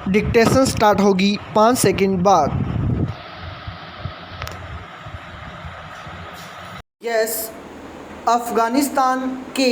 Dictation start होगी 5 second बाद। Yes, Afghanistan के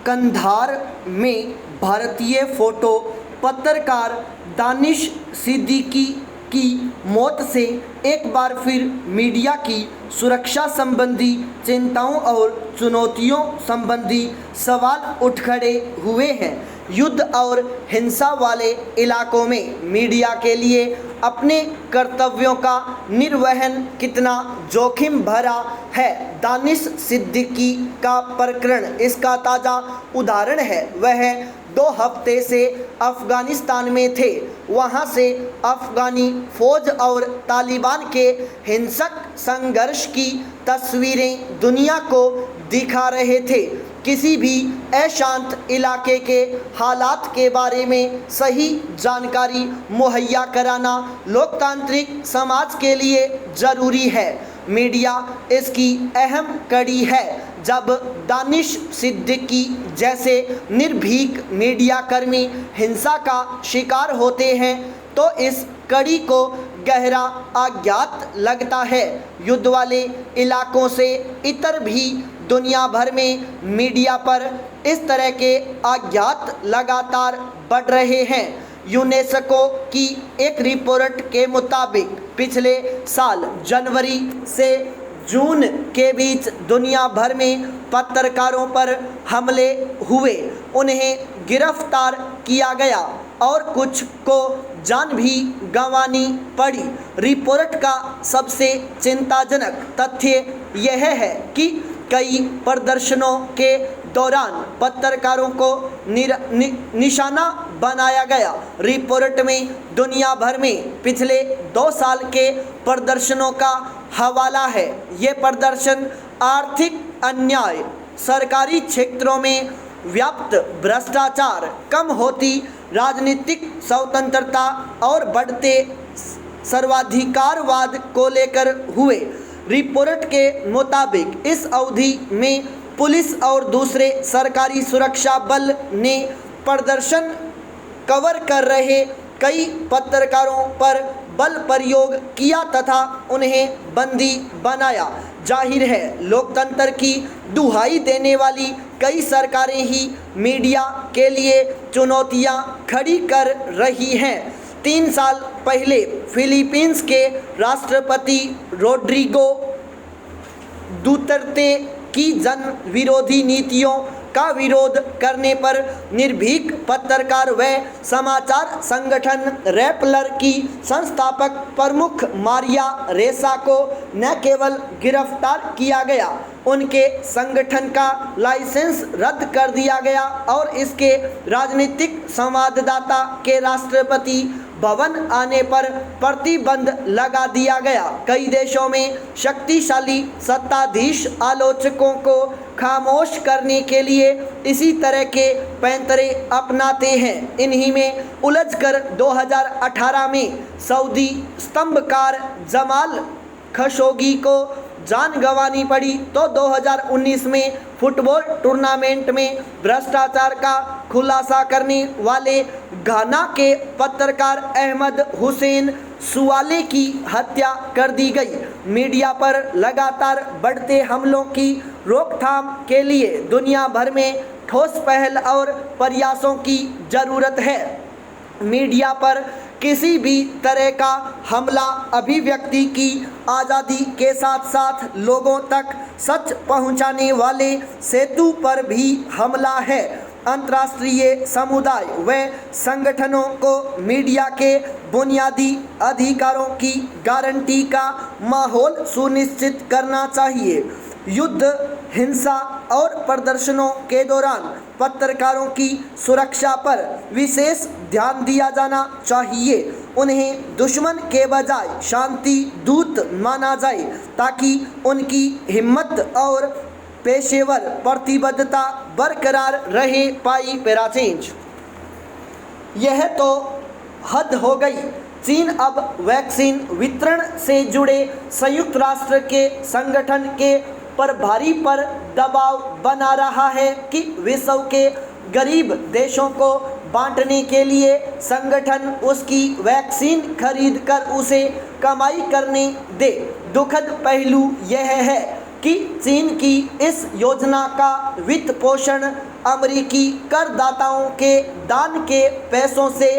कंधार में भारतीय फ़ोटो पत्रकार दानिश सिद्दीकी की मौत से एक बार फिर मीडिया की सुरक्षा संबंधी चिंताओं और चुनौतियों संबंधी सवाल उठ खड़े हुए हैं। युद्ध और हिंसा वाले इलाकों में मीडिया के लिए अपने कर्तव्यों का निर्वहन कितना जोखिम भरा है, दानिश सिद्दीकी का प्रकरण इसका ताज़ा उदाहरण है। वह 2 हफ्ते से अफ़गानिस्तान में थे। वहां से अफ़गानी फ़ौज और तालिबान के हिंसक संघर्ष की तस्वीरें दुनिया को दिखा रहे थे। किसी भी अशांत इलाके के हालात के बारे में सही जानकारी मुहैया कराना लोकतांत्रिक समाज के लिए ज़रूरी है। मीडिया इसकी अहम कड़ी है। जब दानिश सिद्दीकी जैसे निर्भीक मीडियाकर्मी हिंसा का शिकार होते हैं तो इस कड़ी को गहरा आघात लगता है। युद्ध वाले इलाकों से इतर भी दुनिया भर में मीडिया पर इस तरह के आघात लगातार बढ़ रहे हैं। यूनेस्को की एक रिपोर्ट के मुताबिक पिछले साल जनवरी से जून के बीच दुनिया भर में पत्रकारों पर हमले हुए, उन्हें गिरफ्तार किया गया और कुछ को जान भी गंवानी पड़ी। रिपोर्ट का सबसे चिंताजनक तथ्य यह है कि कई प्रदर्शनों के दौरान पत्रकारों को निशाना बनाया गया। रिपोर्ट में दुनिया भर में पिछले 2 साल के प्रदर्शनों का हवाला है। ये प्रदर्शन आर्थिक अन्याय, सरकारी क्षेत्रों में व्याप्त भ्रष्टाचार, कम होती राजनीतिक स्वतंत्रता और बढ़ते सर्वाधिकारवाद को लेकर हुए। रिपोर्ट के मुताबिक इस अवधि में पुलिस और दूसरे सरकारी सुरक्षा बल ने प्रदर्शन कवर कर रहे कई पत्रकारों पर बल प्रयोग किया तथा उन्हें बंदी बनाया। जाहिर है, लोकतंत्र की दुहाई देने वाली कई सरकारें ही मीडिया के लिए चुनौतियां खड़ी कर रही हैं। 3 साल पहले फिलीपींस के राष्ट्रपति रोड्रिगो दुतर्ते की जन विरोधी नीतियों का विरोध करने पर निर्भीक पत्रकार व समाचार संगठन रैपलर की संस्थापक प्रमुख मारिया रेसा को न केवल गिरफ्तार किया गया, उनके संगठन का लाइसेंस रद्द कर दिया गया और इसके राजनीतिक संवाददाता के राष्ट्रपति भवन आने पर प्रतिबंध लगा दिया गया। कई देशों में शक्तिशाली सत्ताधीश आलोचकों को खामोश करने के लिए इसी तरह के पैंतरे अपनाते हैं। इन्हीं में उलझकर 2018 में सऊदी स्तंभकार जमाल खशोगी को जान गंवानी पड़ी तो 2019 में फुटबॉल टूर्नामेंट में भ्रष्टाचार का खुलासा करने वाले घाना के पत्रकार अहमद हुसैन सुवाले की हत्या कर दी गई। मीडिया पर लगातार बढ़ते हमलों की रोकथाम के लिए दुनिया भर में ठोस पहल और प्रयासों की ज़रूरत है। मीडिया पर किसी भी तरह का हमला अभिव्यक्ति की आज़ादी के साथ साथ लोगों तक सच पहुंचाने वाले सेतु पर भी हमला है। अंतर्राष्ट्रीय समुदाय व संगठनों को मीडिया के बुनियादी अधिकारों की गारंटी का माहौल सुनिश्चित करना चाहिए। युद्ध, हिंसा और प्रदर्शनों के दौरान पत्रकारों की सुरक्षा पर विशेष ध्यान दिया जाना चाहिए। उन्हें दुश्मन के बजाय शांति दूत माना जाए ताकि उनकी हिम्मत और पेशेवर प्रतिबद्धता बरकरार रहे। पाई पैरा चेंज। यह तो हद हो गई। चीन अब वैक्सीन वितरण से जुड़े संयुक्त राष्ट्र के संगठन के प्रभारी पर दबाव बना रहा है कि विश्व के गरीब देशों को बांटने के लिए संगठन उसकी वैक्सीन खरीद कर उसे कमाई करने दे। दुखद पहलू यह है कि चीन की इस योजना का वित्त पोषण अमेरिकी करदाताओं के दान के पैसों से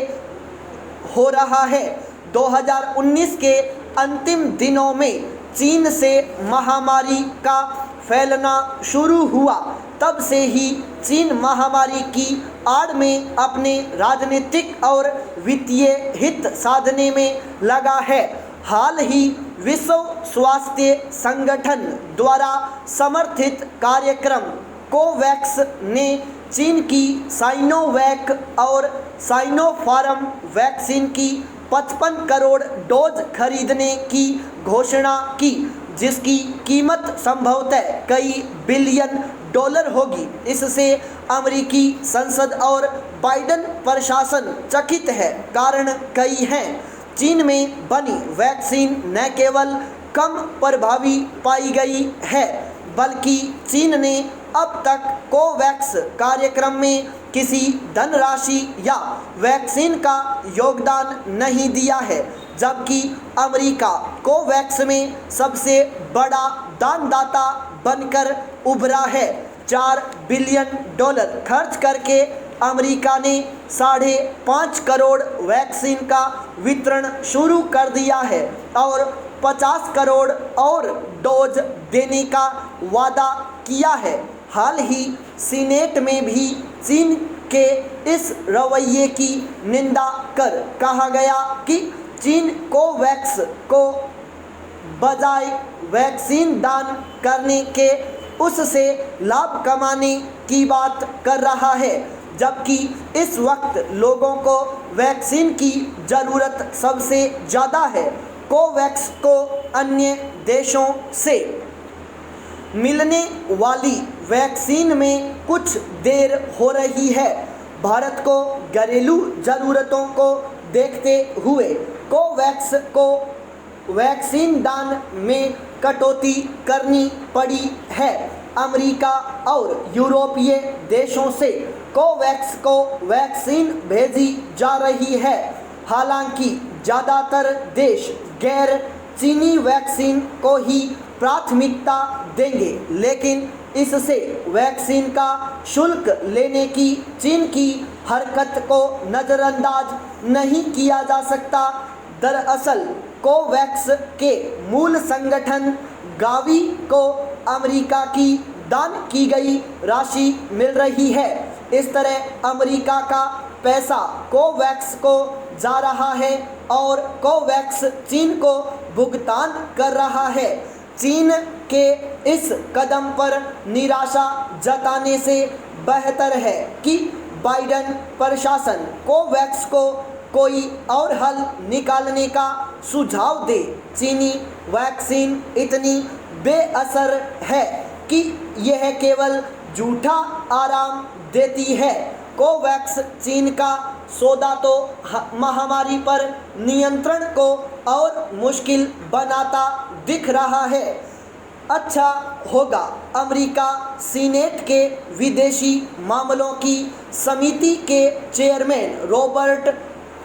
हो रहा है। 2019 के अंतिम दिनों में चीन से महामारी का फैलना शुरू हुआ, तब से ही चीन महामारी की आड़ में अपने राजनीतिक और वित्तीय हित साधने में लगा है। हाल ही विश्व स्वास्थ्य संगठन द्वारा समर्थित कार्यक्रम कोवैक्स ने चीन की साइनोवैक और साइनोफार्म वैक्सीन की 55 करोड़ डोज खरीदने की घोषणा की, जिसकी कीमत संभवतः कई बिलियन डॉलर होगी। इससे अमेरिकी संसद और बाइडेन प्रशासन चकित है। कारण कई हैं। चीन में बनी वैक्सीन न केवल कम प्रभावी पाई गई है, बल्कि चीन ने अब तक कोवैक्स कार्यक्रम में किसी धनराशि या वैक्सीन का योगदान नहीं दिया है, जबकि अमेरिका कोवैक्स में सबसे बड़ा दानदाता बनकर उभरा है। $4 बिलियन खर्च करके अमेरिका ने 5.5 करोड़ वैक्सीन का वितरण शुरू कर दिया है और 50 करोड़ और डोज देने का वादा किया है। हाल ही सीनेट में भी चीन के इस रवैये की निंदा कर कहा गया कि चीन कोवैक्स को बजाय वैक्सीन दान करने के उससे लाभ कमाने की बात कर रहा है, जबकि इस वक्त लोगों को वैक्सीन की ज़रूरत सबसे ज़्यादा है। कोवैक्स को अन्य देशों से मिलने वाली वैक्सीन में कुछ देर हो रही है। भारत को घरेलू ज़रूरतों को देखते हुए कोवैक्स को वैक्सीन दान में कटौती करनी पड़ी है। अमेरिका और यूरोपीय देशों से कोवैक्स को वैक्सीन भेजी जा रही है। हालांकि ज़्यादातर देश गैर चीनी वैक्सीन को ही प्राथमिकता देंगे, लेकिन इससे वैक्सीन का शुल्क लेने की चीन की हरकत को नज़रअंदाज नहीं किया जा सकता। दरअसल कोवैक्स के मूल संगठन गावी को अमेरिका की दान की गई राशि मिल रही है। इस तरह अमेरिका का पैसा कोवैक्स को जा रहा है और कोवैक्स चीन को भुगतान कर रहा है। चीन के इस कदम पर निराशा जताने से बेहतर है कि बाइडेन प्रशासन कोवैक्स को कोई और हल निकालने का सुझाव दे। चीनी वैक्सीन इतनी बेअसर है कि यह केवल झूठा आराम देती है। कोवैक्स चीन का सौदा तो महामारी पर नियंत्रण को और मुश्किल बनाता दिख रहा है। अच्छा होगा अमेरिका सीनेट के विदेशी मामलों की समिति के चेयरमैन रॉबर्ट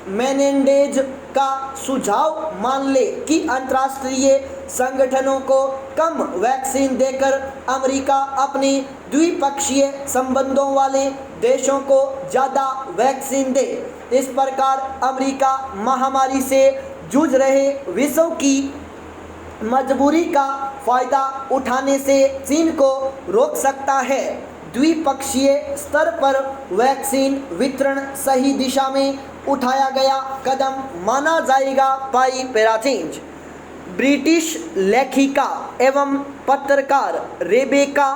मेनेंडेज का सुझाव मान ले कि अंतर्राष्ट्रीय संगठनों को कम वैक्सीन देकर अमेरिका अपने द्विपक्षीय संबंधों वाले देशों को ज़्यादा वैक्सीन दे। इस प्रकार अमेरिका महामारी से जूझ रहे विश्व की मजबूरी का फ़ायदा उठाने से चीन को रोक सकता है। द्विपक्षीय स्तर पर वैक्सीन वितरण सही दिशा में उठाया गया कदम माना जाएगा। पाई पैराचेंज। ब्रिटिश लेखिका एवं पत्रकार रेबेका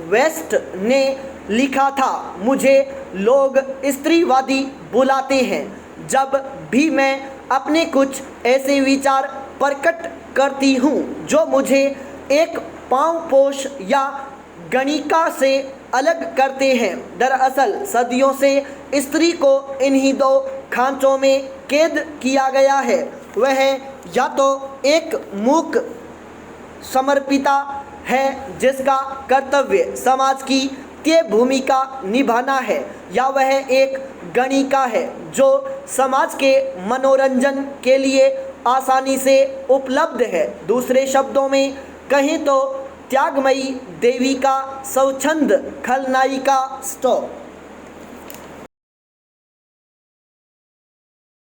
वेस्ट ने लिखा था, मुझे लोग स्त्रीवादी बुलाते हैं जब भी मैं अपने कुछ ऐसे विचार प्रकट करती हूँ जो मुझे एक पांवपोश या गणिका से अलग करते हैं। दरअसल सदियों से स्त्री को इन्हीं दो खांचों में कैद किया गया है। वह या तो एक मूक समर्पिता है जिसका कर्तव्य समाज की तय भूमिका निभाना है, या वह एक गणिका है जो समाज के मनोरंजन के लिए आसानी से उपलब्ध है। दूसरे शब्दों में कहें तो त्यागमयी देवी का स्वच्छंद खलनायिका स्टॉप।